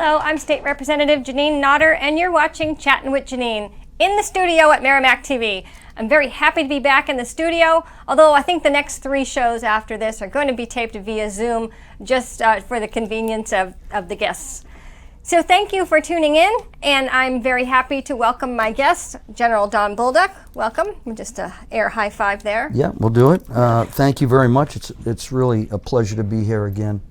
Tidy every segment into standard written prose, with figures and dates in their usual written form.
Hello, I'm State Representative Jeanine Nodder, and you're watching Chattin' with Jeanine in the studio at Merrimack TV. I'm very happy to be back in the studio, although I think the next 3 shows after this are going to be taped via Zoom just for the convenience of the guests. So thank you for tuning in, and I'm very happy to welcome my guest, General Don Bolduc. Welcome. Just an air high five there. Yeah, we'll do it. Thank you very much. It's really a pleasure to be here again.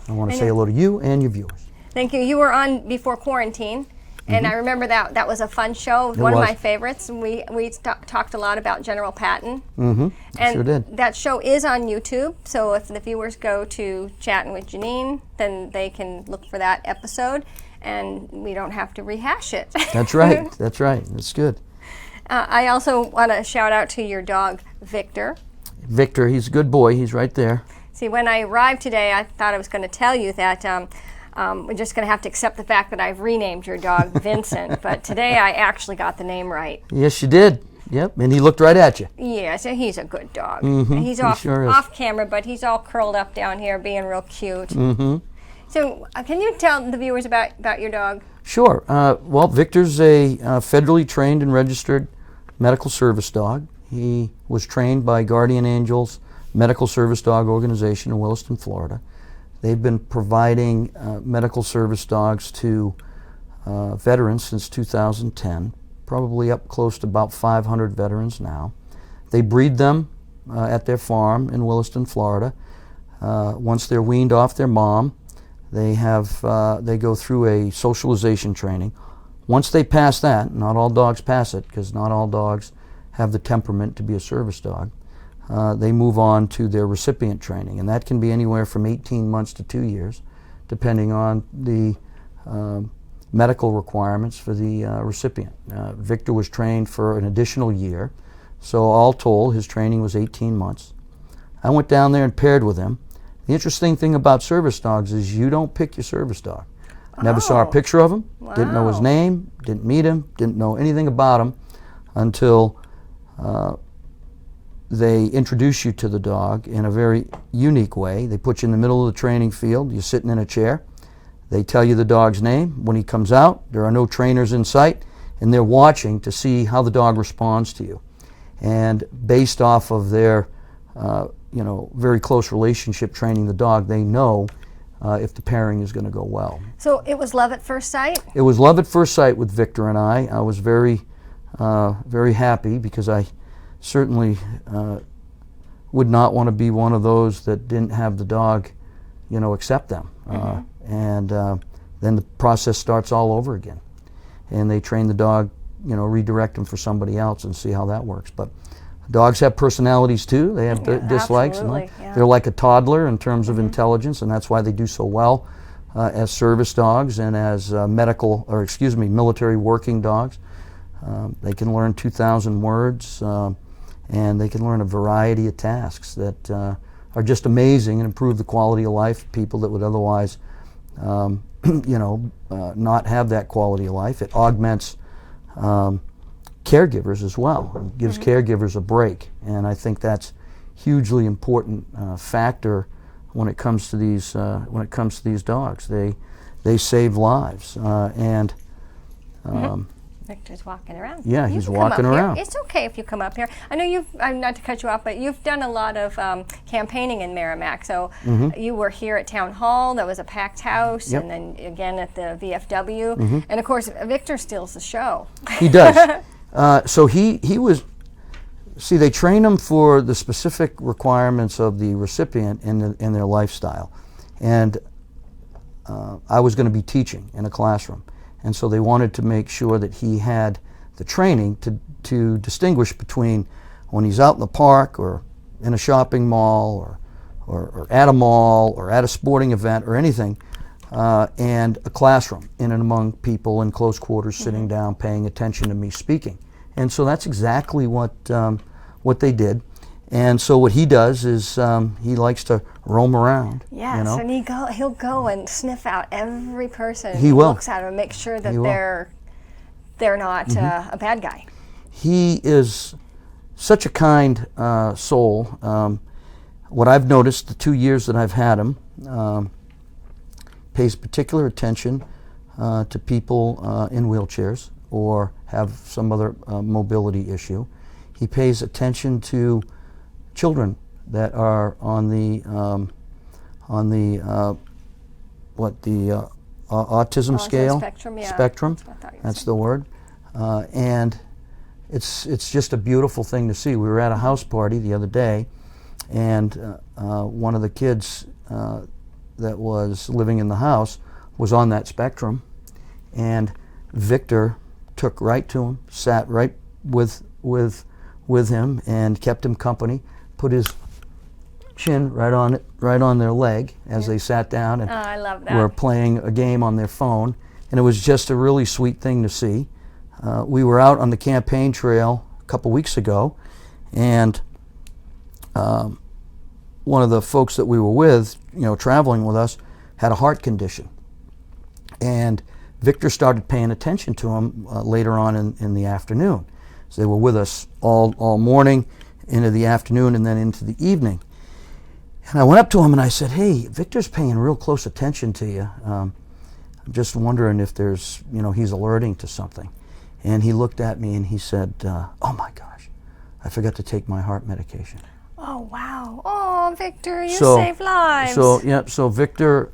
I want to say hello to you and your viewers. Thank you. You were on before quarantine, and I remember that was a fun show. One of my favorites. And we talked a lot about General Patton. And sure did. That show is on YouTube, so if the viewers go to Chattin' with Jeanine, then they can look for that episode, and we don't have to rehash it. That's right. That's right. That's good. I also want to shout out to your dog, Victor. Victor, he's a good boy. He's right there. See, when I arrived today, I thought I was going to tell you that we're just going to have to accept the fact that I've renamed your dog Vincent, but today I actually got the name right. Yes, you did. Yep, and he looked right at you. Yeah, so he's a good dog. He's off camera, but he's all curled up down here being real cute. So can you tell the viewers about your dog? Sure. Well, Victor's a federally trained and registered medical service dog. He was trained by Guardian Angels Medical Service Dog Organization in Williston, Florida. They've been providing medical service dogs to veterans since 2010, probably up close to about 500 veterans now. They breed them at their farm in Williston, Florida. Once they're weaned off their mom, they go through a socialization training. Once they pass that, not all dogs pass it because not all dogs have the temperament to be a service dog. They move on to their recipient training, and that can be anywhere from 18 months to 2 years, depending on the medical requirements for the recipient. Victor was trained for an additional year, so all told, his training was 18 months. I went down there and paired with him. The interesting thing about service dogs is you don't pick your service dog. Never saw a picture of him, didn't know his name, didn't meet him, didn't know anything about him until they introduce you to the dog in a very unique way. They put you in the middle of the training field. You're sitting in a chair. They tell you the dog's name. When he comes out, there are no trainers in sight, and they're watching to see how the dog responds to you. And based off of their very close relationship training the dog, they know if the pairing is going to go well. So it was love at first sight? It was love at first sight with Victor and I. I was very happy because I certainly would not want to be one of those that didn't have the dog, accept them. And then the process starts all over again. And they train the dog, redirect them for somebody else and see how that works. But dogs have personalities too. They have dislikes. They're like a toddler in terms of intelligence, and that's why they do so well as service dogs and as military working dogs. They can learn 2,000 words. And they can learn a variety of tasks that are just amazing and improve the quality of life of people that would otherwise, not have that quality of life. It augments caregivers as well. It gives caregivers a break, and I think that's hugely important factor when it comes to these dogs. They save lives and. Victor's walking around. Yeah, he's walking around. It's okay if you come up here. I know not to cut you off, but you've done a lot of campaigning in Merrimack. So you were here at Town Hall. That was a packed house. And then again at the VFW. And of course, Victor steals the show. He does. So he was, they train him for the specific requirements of the recipient in their lifestyle. And I was going to be teaching in a classroom. And so they wanted to make sure that he had the training to distinguish between when he's out in the park or in a shopping mall or at a mall or at a sporting event or anything, and a classroom in and among people in close quarters sitting down paying attention to me speaking. And so that's exactly what they did. And so what he does is he likes to roam around. Yes, and he'll go and sniff out every person. He will. Looks at him and make sure that they're not a bad guy. He is such a kind soul. What I've noticed the 2 years that I've had him, pays particular attention to people in wheelchairs or have some other mobility issue. He pays attention to children that are on the autism scale spectrum. Yeah. spectrum. That's what I thought you were That's saying. the word. And it's just a beautiful thing to see. We were at a house party the other day, and one of the kids that was living in the house was on that spectrum, and Victor took right to him, sat right with him, and kept him company. Put his chin right on their leg as they sat down and I love that. were playing a game on their phone, and it was just a really sweet thing to see. We were out on the campaign trail a couple weeks ago, and one of the folks that we were with, traveling with us, had a heart condition. And Victor started paying attention to him later on in the afternoon. So they were with us all morning, into the afternoon, and then into the evening. And I went up to him and I said, "Hey, Victor's paying real close attention to you. I'm just wondering if there's, he's alerting to something." And he looked at me and he said, "Oh my gosh, I forgot to take my heart medication." Oh, wow. Oh, Victor, you save lives. So Victor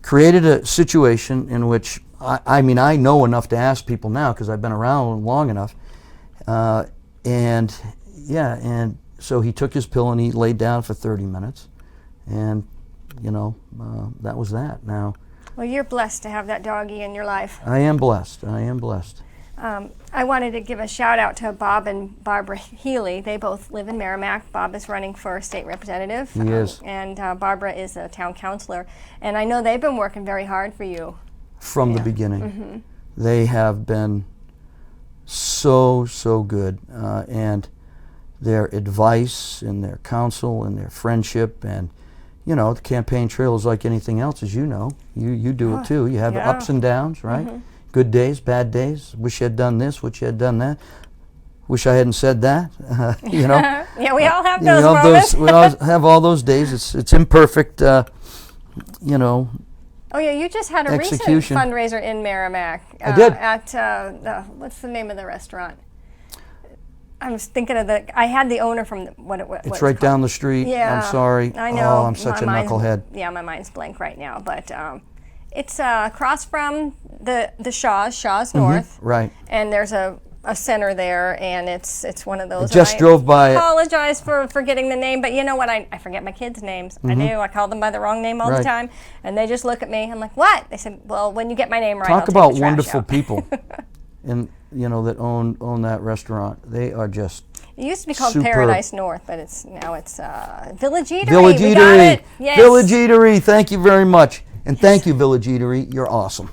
created a situation in which, I know enough to ask people now because I've been around long enough. And so he took his pill and he laid down for 30 minutes. And, that was that. Now, Well, you're blessed to have that doggy in your life. I am blessed. I wanted to give a shout out to Bob and Barbara Healy. They both live in Merrimack. Bob is running for state representative. He is. And Barbara is a town councilor. And I know they've been working very hard for you. From the beginning. They have been so good. And their advice and their counsel and their friendship, and the campaign trail is like anything else, as you know. You do it too. You have ups and downs, right? Good days, bad days. Wish you had done this, wish you had done that. Wish I hadn't said that. Yeah, we all have those moments. We all have all those days. It's imperfect, Oh yeah, you just had a execution. recent fundraiser in Merrimack. I did. At what's the name of the restaurant? I was thinking of I had the owner from what it was. It's right down the street. Yeah, I'm sorry. I know. Oh, I'm such a knucklehead. Yeah, my mind's blank right now. But it's across from the Shaw's North. Right. And there's a center there, and it's one of those. Just drove by it. I apologize for forgetting the name, but you know what? I forget my kids' names. I do. I call them by the wrong name all the time, and they just look at me. I'm like, "What?" They said, "Well, when you get my name right, I'll Talk take about the trash wonderful out." people, and that own that restaurant. They are just. It used to be called superb. Paradise North, but now it's Village Eatery. Village We got Eatery. it. Yes. Village Eatery. Thank you very much, and thank you, Village Eatery. You're awesome.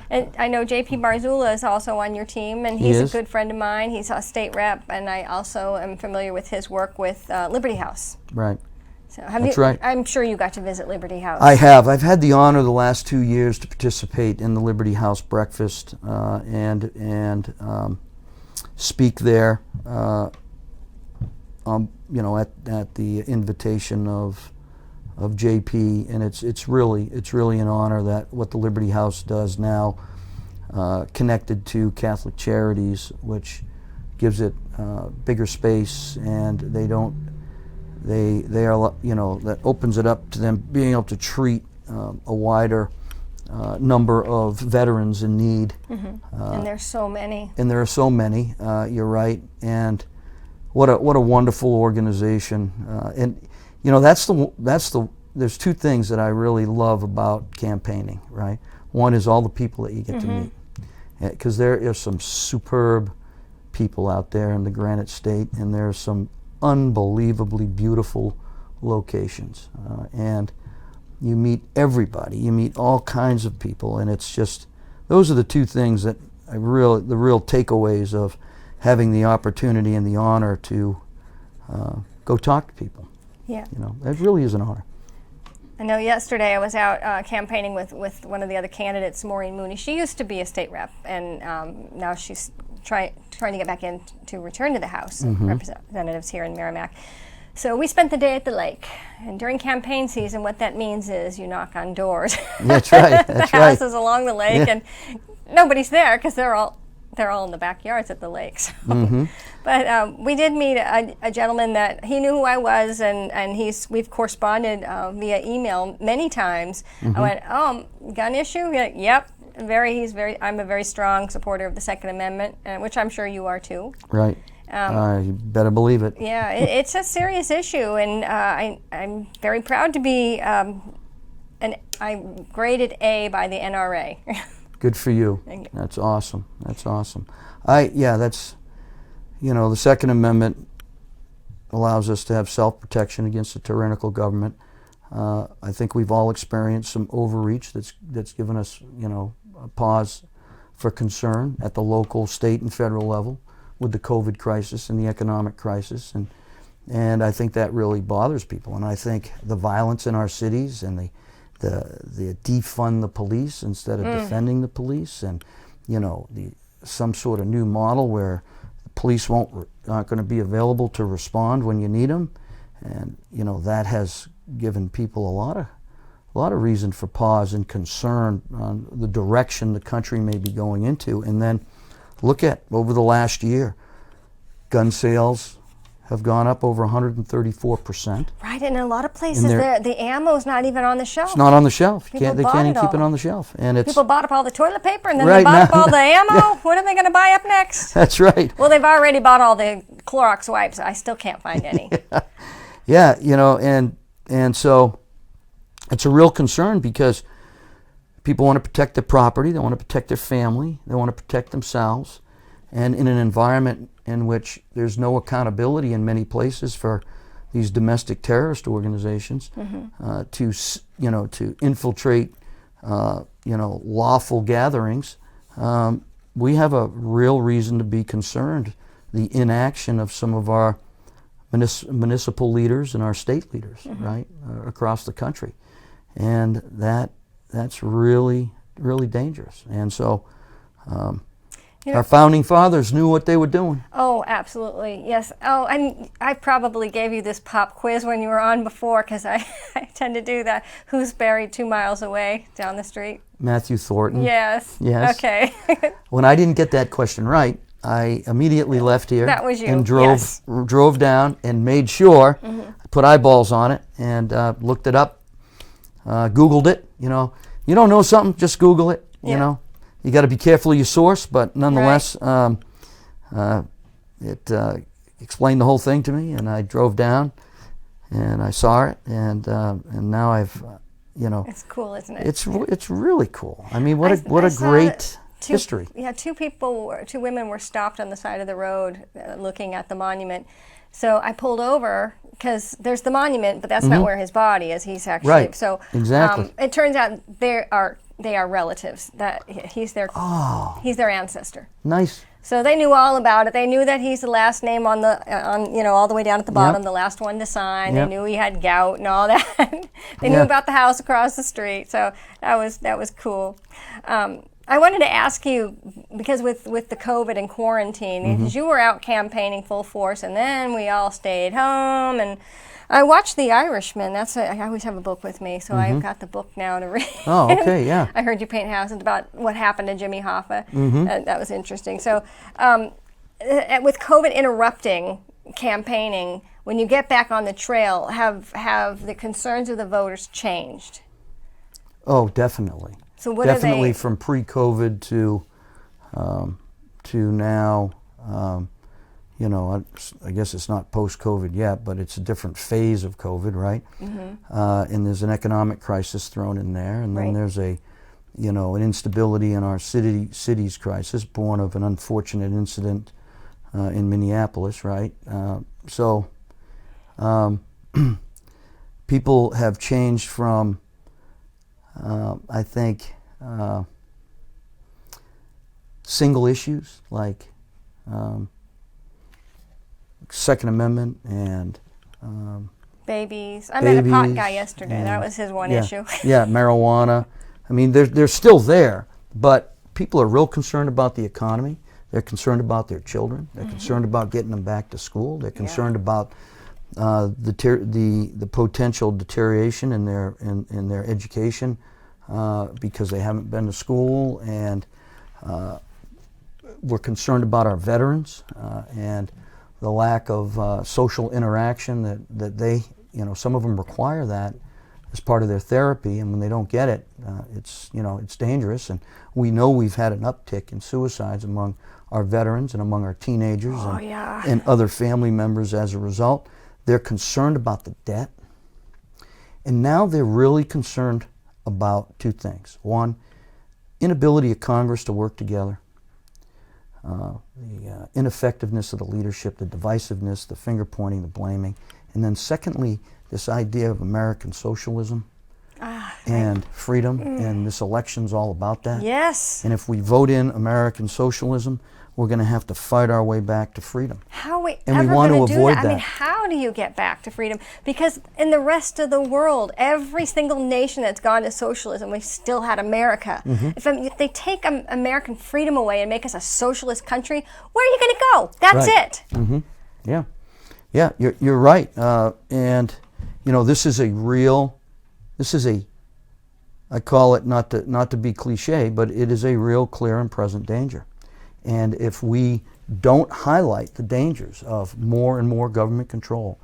And I know J.P. Barzula is also on your team, and he's a good friend of mine. He's a state rep, and I also am familiar with his work with Liberty House. Right. So That's right. I'm sure you got to visit Liberty House. I have. I've had the honor the last 2 years to participate in the Liberty House breakfast and speak there. At the invitation of JP, and it's really an honor that what the Liberty House does now, connected to Catholic Charities, which gives it bigger space, and they are that opens it up to them being able to treat a wider number of veterans in need. And there's so many. And there are so many. You're right, and what a wonderful organization. And there's two things that I really love about campaigning, right? One is all the people that you get to meet, because there are some superb people out there in the Granite State, and there are some unbelievably beautiful locations, and you meet everybody. You meet all kinds of people, and it's just those are the two things that the real takeaways of having the opportunity and the honor to go talk to people. Yeah. That really is an honor. I know yesterday I was out campaigning with one of the other candidates, Maureen Mooney. She used to be a state rep, and now she's trying to get back in to return to the House of Representatives here in Merrimack. So we spent the day at the lake. And during campaign season, what that means is you knock on doors. That's right. That's the right. houses along the lake, and nobody's there because they're all in the backyards at the lake. So. But we did meet a gentleman that he knew who I was, and we've corresponded via email many times. I went, "Oh, gun issue? Yep, I'm a very strong supporter of the Second Amendment, which I'm sure you are too." Right. You better believe it. Yeah, it's a serious issue, and I'm very proud to be. I'm graded A by the NRA. Good for you. That's awesome. That's awesome. That's, the Second Amendment allows us to have self-protection against a tyrannical government. I think we've all experienced some overreach that's given us, a pause for concern at the local, state, and federal level with the COVID crisis and the economic crisis, and I think that really bothers people. And I think the violence in our cities and the defund the police instead of defending the police, and some sort of new model where the police aren't going to be available to respond when you need them, and that has given people a lot of reason for pause and concern on the direction the country may be going into. And then look at over the last year, gun sales have gone up over 134%. Right, and in a lot of places, the ammo's not even on the shelf. It's not on the shelf. They People can't bought even it keep it all. on the shelf. And People bought up all the toilet paper, and then Right they bought up now- all the ammo. What are they going to buy up next? That's right. Well, they've already bought all the Clorox wipes. I still can't find any. Yeah, and so it's a real concern because people want to protect their property, they want to protect their family, they want to protect themselves, and in an environment in which there's no accountability in many places for these domestic terrorist organizations to infiltrate lawful gatherings, we have a real reason to be concerned. The inaction of some of our municipal leaders and our state leaders, right, across the country, and that's really, really dangerous. And so our founding fathers knew what they were doing. Oh, absolutely, yes. Oh, and I probably gave you this pop quiz when you were on before, because I tend to do that. Who's buried 2 miles away down the street? Matthew Thornton. Yes. Yes. Okay. When I didn't get that question right, I immediately left here. That was you. And Yes. drove down and made sure, put eyeballs on it, and looked it up, Googled it. You don't know something, just Google it. Yeah. You got to be careful of your source, but nonetheless, it explained the whole thing to me, and I drove down, and I saw it, and now I've, It's cool, isn't it? it's really cool. I mean, what I a saw great two- history. Yeah, two women were stopped on the side of the road looking at the monument. So I pulled over because there's the monument, but that's not where his body is. He's actually Right. So Exactly. it turns out they are relatives. That he's their ancestor. Nice. So they knew all about it. They knew that he's the last name on all the way down at the bottom, Yep. the last one to sign. Yep. They knew he had gout and all that. They knew Yeah. about the house across the street. So that was cool. I wanted to ask you, because with the COVID and quarantine, because you were out campaigning full force, and then we all stayed home, and I watched The Irishman. I always have a book with me, so I've got the book now to read. Oh, okay, yeah. I heard you paint houses about what happened to Jimmy Hoffa. That was interesting. So with COVID interrupting campaigning, when you get back on the trail, have the concerns of the voters changed? Oh, definitely. So what Definitely are they? from pre-COVID to now. I guess it's not post-COVID yet, but it's a different phase of COVID, right? And there's an economic crisis thrown in there, and then Right. there's an instability in our city's crisis, born of an unfortunate incident in Minneapolis, right? So people have changed from, I think, single issues like Second Amendment and Babies. I met a pot babies guy yesterday. That was his one yeah, issue. yeah, marijuana. I mean, they're still there, but people are real concerned about the economy. They're concerned about their children. They're concerned about getting them back to school. They're concerned about the potential deterioration in their education because they haven't been to school, and we're concerned about our veterans and the lack of social interaction that they, some of them require that as part of their therapy, and when they don't get it, it's dangerous. And we know we've had an uptick in suicides among our veterans and among our teenagers and other family members as a result. They're concerned about the debt, and now they're really concerned about two things. One, inability of Congress to work together, the ineffectiveness of the leadership, the divisiveness, the finger pointing, the blaming, and then secondly, this idea of American socialism and freedom, and this election's all about that. Yes. And if we vote in American socialism, we're going to have to fight our way back to freedom. How are we and ever we want going to to do avoid that? I mean, how do you get back to freedom? Because in the rest of the world, every single nation that's gone to socialism, we've still had America. If they take American freedom away and make us a socialist country, where are you going to go? That's it. Yeah, you're right. And this is I call it, not to be cliche, but it is a real, clear, and present danger. And if we don't highlight the dangers of more and more government control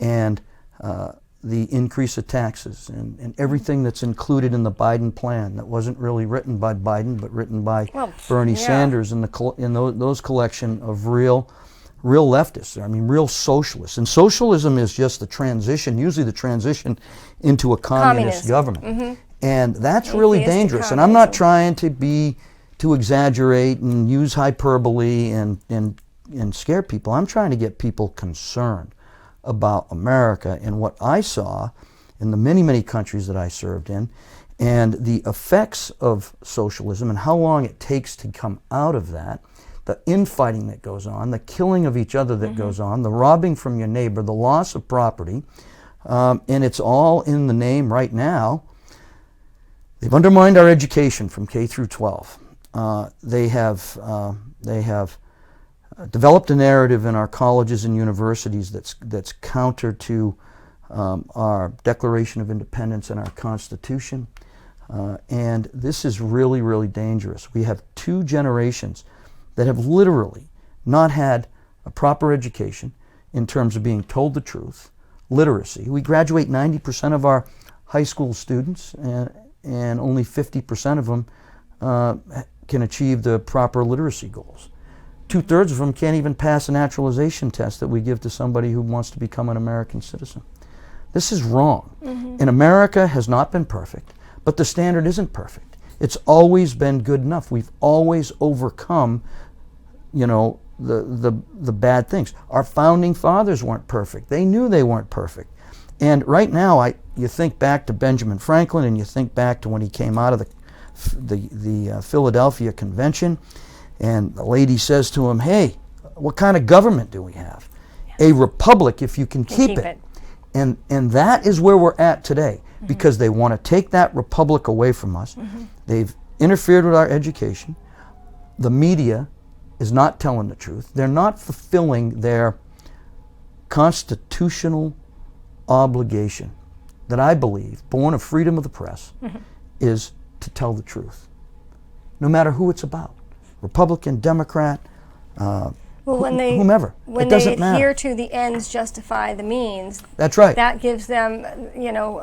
and the increase of taxes and everything that's included in the Biden plan that wasn't really written by Biden but written by Bernie Sanders and those collection of real leftists, real socialists. And socialism is just the transition, usually the transition into a communist government. And that's really dangerous. And I'm not trying to exaggerate and use hyperbole and scare people. I'm trying to get people concerned about America and what I saw in the many, many countries that I served in, and the effects of socialism and how long it takes to come out of that, the infighting that goes on, the killing of each other that goes on, the robbing from your neighbor, the loss of property, and it's all in the name right now. They've undermined our education from K through 12. They have developed a narrative in our colleges and universities that's counter to our Declaration of Independence and our Constitution, and this is really, really dangerous. We have two generations that have literally not had a proper education in terms of being told the truth, literacy. We graduate 90% of our high school students, and only 50% of them can achieve the proper literacy goals. 2/3 of them can't even pass a naturalization test that we give to somebody who wants to become an American citizen. This is wrong. And America has not been perfect, but the standard isn't perfect. It's always been good enough. We've always overcome, the bad things. Our founding fathers weren't perfect. They knew they weren't perfect. And right now, you think back to Benjamin Franklin, and you think back to when he came out of the Philadelphia Convention, and the lady says to him, "Hey, what kind of government do we have? A republic if you can keep it." And that is where we're at today, because they want to take that republic away from us. They've interfered with our education. The media is not telling the truth. They're not fulfilling their constitutional obligation that I believe, born of freedom of the press, is to tell the truth, no matter who it's about, Republican, Democrat, whomever. When they adhere to the ends justify the means. That's right. That gives them,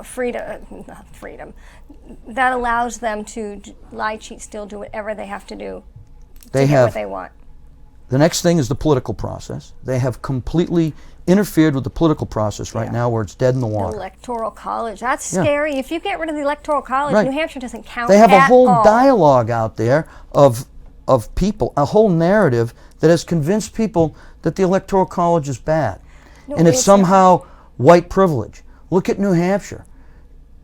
freedom. That allows them to lie, cheat, steal, do whatever they have to do to get what they want. The next thing is the political process. They have completely interfered with the political process right now, where it's dead in the water. The Electoral College. That's scary. If you get rid of the Electoral College, New Hampshire doesn't count. They have a whole dialogue out there of people, a whole narrative that has convinced people that the Electoral College is bad. And it's somehow white privilege. Look at New Hampshire.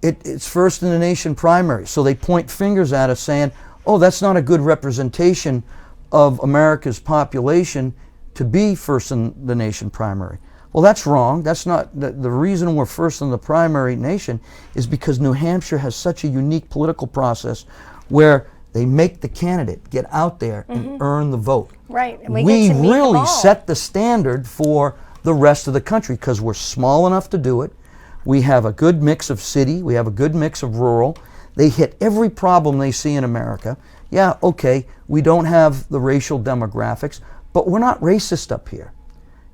It's first in the nation primary. So they point fingers at us saying, oh, that's not a good representation of America's population to be first in the nation primary. Well, that's wrong. That's not the reason we're first in the primary nation is because New Hampshire has such a unique political process where they make the candidate get out there and earn the vote. Right. And we really set the standard for the rest of the country because we're small enough to do it. We have a good mix of city. We have a good mix of rural. They hit every problem they see in America. Yeah, okay, we don't have the racial demographics, but we're not racist up here.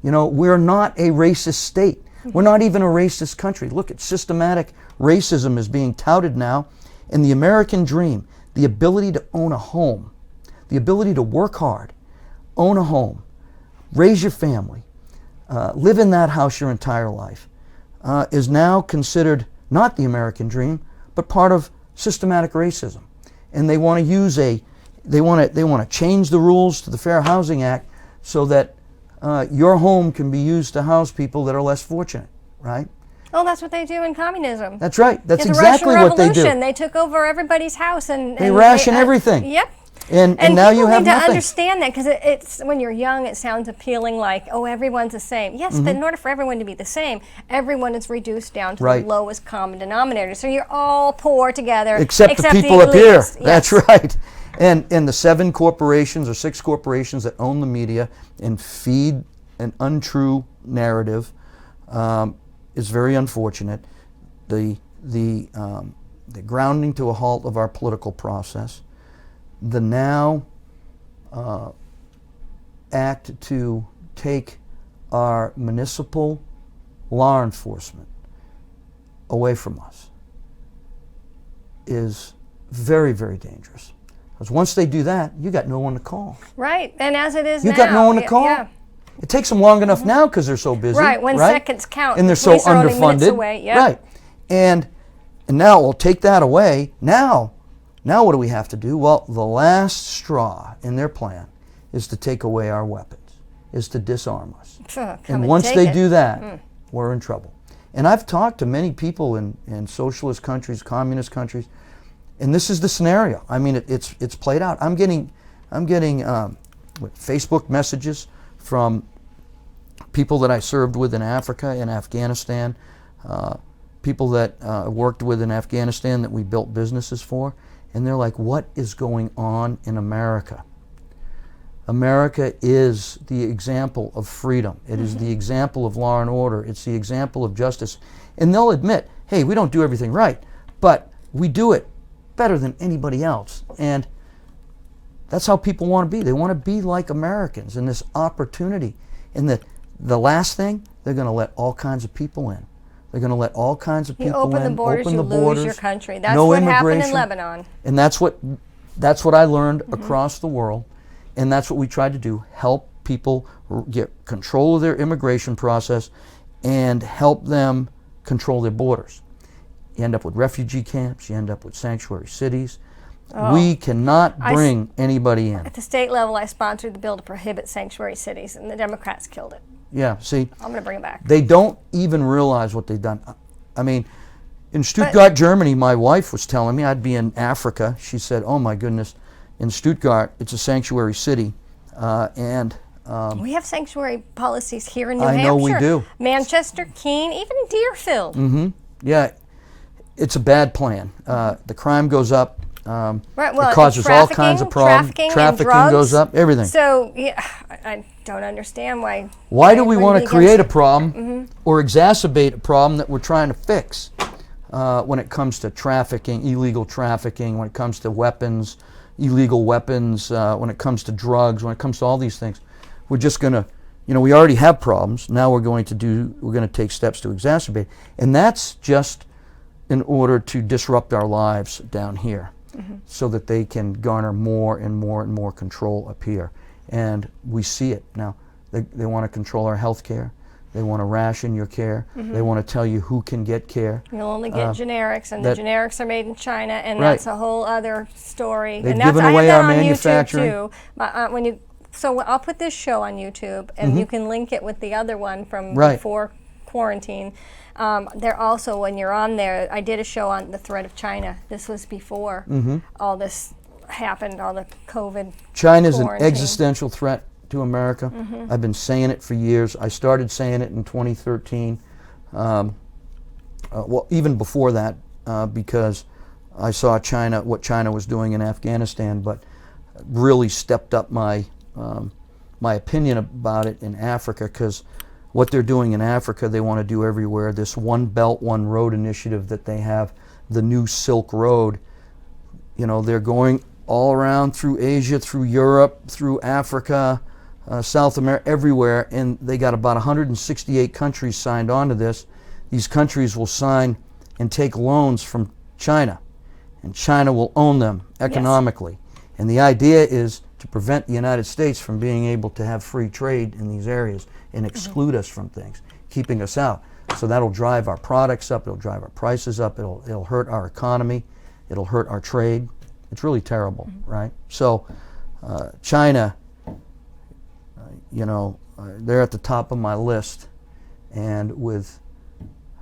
You know, we're not a racist state. We're not even a racist country. Look at systematic racism is being touted now. And the American dream, the ability to own a home, the ability to work hard, own a home, raise your family, live in that house your entire life, is now considered not the American dream, but part of systematic racism. And they want to use they want to change the rules to the Fair Housing Act so that your home can be used to house people that are less fortunate, right? Oh, that's what they do in communism. That's right. That's the exactly Russian what they do. Revolution, they took over everybody's house and They ration everything. Yep. And now you have people need to nothing. understand that because it's when you're young, it sounds appealing like, oh, everyone's the same. Yes, but in order for everyone to be the same, everyone is reduced down to Right. the lowest common denominator. So you're all poor together, Except the people up here. elitists. That's Yes. right. And the 7 corporations or 6 corporations that own the media and feed an untrue narrative is very unfortunate. The grounding to a halt of our political process, the now act to take our municipal law enforcement away from us is very, very dangerous. Because once they do that, you got no one to call. Right, and as it is You now. got no one to yeah, call. Yeah. It takes them long enough now because they're so busy. Right, when seconds count. And they're The so police are only minutes underfunded. away, yep. Right. And now we'll take that away. Now what do we have to do? Well, the last straw in their plan is to take away our weapons, is to disarm us. And once they do that, we're in trouble. And I've talked to many people in socialist countries, communist countries, and this is the scenario. I mean, it's played out. I'm getting Facebook messages from people that I served with in Africa and Afghanistan, people that worked with in Afghanistan that we built businesses for, and they're like, what is going on in America? America is the example of freedom. It is the example of law and order. It's the example of justice. And they'll admit, hey, we don't do everything right, but we do it better than anybody else. And that's how people want to be. They want to be like Americans, and this opportunity. And the last thing, they're going to let all kinds of people in. They're going to let all kinds of people in. You open the borders, you lose your country. That's no what happened in immigration. Lebanon. And that's what I learned across the world. And that's what we tried to do, help people get control of their immigration process and help them control their borders. You end up with refugee camps, you end up with sanctuary cities. Oh. We cannot bring anybody in. At the state level, I sponsored the bill to prohibit sanctuary cities, and the Democrats killed it. Yeah, see, I'm going to bring it back. they don't even realize what they've done. I mean, in Stuttgart, Germany, my wife was telling me, I'd be in Africa. She said, oh my goodness, in Stuttgart, it's a sanctuary city. We have sanctuary policies here in New Hampshire. I know we do. Manchester, Keene, even Deerfield. Yeah, it's a bad plan. The crime goes up. Right, well, it causes all kinds of problems. Trafficking goes up, everything. So, yeah, I don't understand why. Why do we want to create a problem or exacerbate a problem that we're trying to fix when it comes to trafficking, illegal trafficking, when it comes to weapons, illegal weapons, when it comes to drugs, when it comes to all these things? We're just going to, we already have problems. Now we're going to take steps to exacerbate. And that's just in order to disrupt our lives down here so that they can garner more and more and more control up here. And we see it now. They want to control our health care. They want to ration your care. They want to tell you who can get care. You'll only get generics, and the generics are made in China, and Right. that's a whole other story. They've and that's, given I have away that our on manufacturing. YouTube too. So I'll put this show on YouTube, and you can link it with the other one from Right. before quarantine. They're also, when you're on there, I did a show on the threat of China. This was before all this happened, all the COVID China's an quarantine. existential threat to America. I've been saying it for years. I started saying it in 2013. Well, even before that, because I saw what China was doing in Afghanistan, but really stepped up my opinion about it in Africa, because what they're doing in Africa, they want to do everywhere. This One Belt, One Road initiative that they have, the new Silk Road, they're going all around through Asia, through Europe, through Africa, South America, everywhere, and they got about 168 countries signed on to this. These countries will sign and take loans from China, and China will own them economically. Yes. And the idea is to prevent the United States from being able to have free trade in these areas and exclude us from things, keeping us out. So that'll drive our products up, it'll drive our prices up, it'll hurt our economy, it'll hurt our trade. It's really terrible, right? So China, they're at the top of my list, and with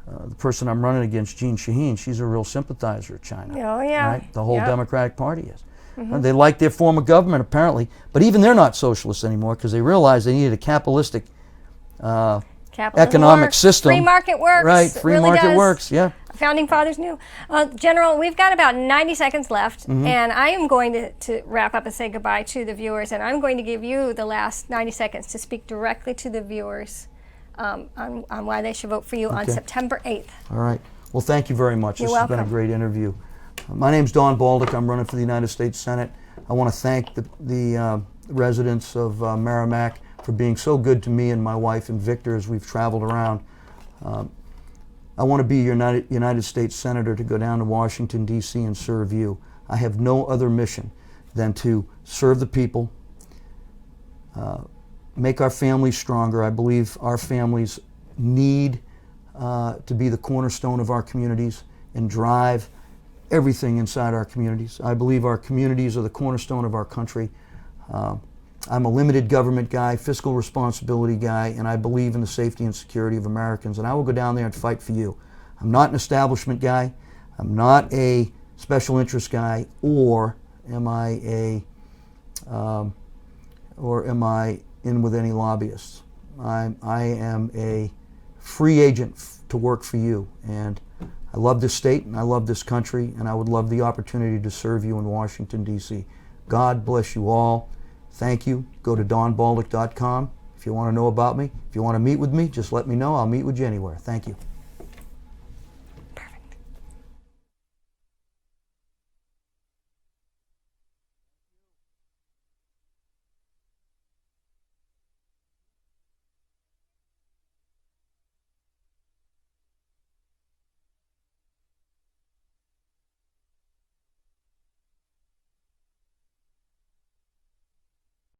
the person I'm running against, Jeanine, she's a real sympathizer of China. Oh, yeah. Right? The whole Democratic Party is. They like their form of government, apparently, but even they're not socialists anymore because they realized they needed a capitalistic economic system. Free market works. Right, free really market does. works, yeah. Founding fathers knew. General, we've got about 90 seconds left, and I am going to wrap up and say goodbye to the viewers, and I'm going to give you the last 90 seconds to speak directly to the viewers on why they should vote for you on September 8th. All right. Well, thank you very much. You're This welcome. has been a great interview. My name's Don Bolduc. I'm running for the United States Senate. I want to thank the residents of Merrimack for being so good to me and my wife and Victor as we've traveled around. I want to be your United States Senator to go down to Washington, D.C. and serve you. I have no other mission than to serve the people, make our families stronger. I believe our families need to be the cornerstone of our communities and drive everything inside our communities. I believe our communities are the cornerstone of our country. I'm a limited government guy, fiscal responsibility guy, and I believe in the safety and security of Americans, and I will go down there and fight for you. I'm not an establishment guy. I'm not a special interest guy, or am I in with any lobbyists. I am a free agent to work for you, and I love this state and I love this country, and I would love the opportunity to serve you in Washington, D.C. God bless you all. Thank you. Go to donbolduc.com if you want to know about me. If you want to meet with me, just let me know. I'll meet with you anywhere. Thank you.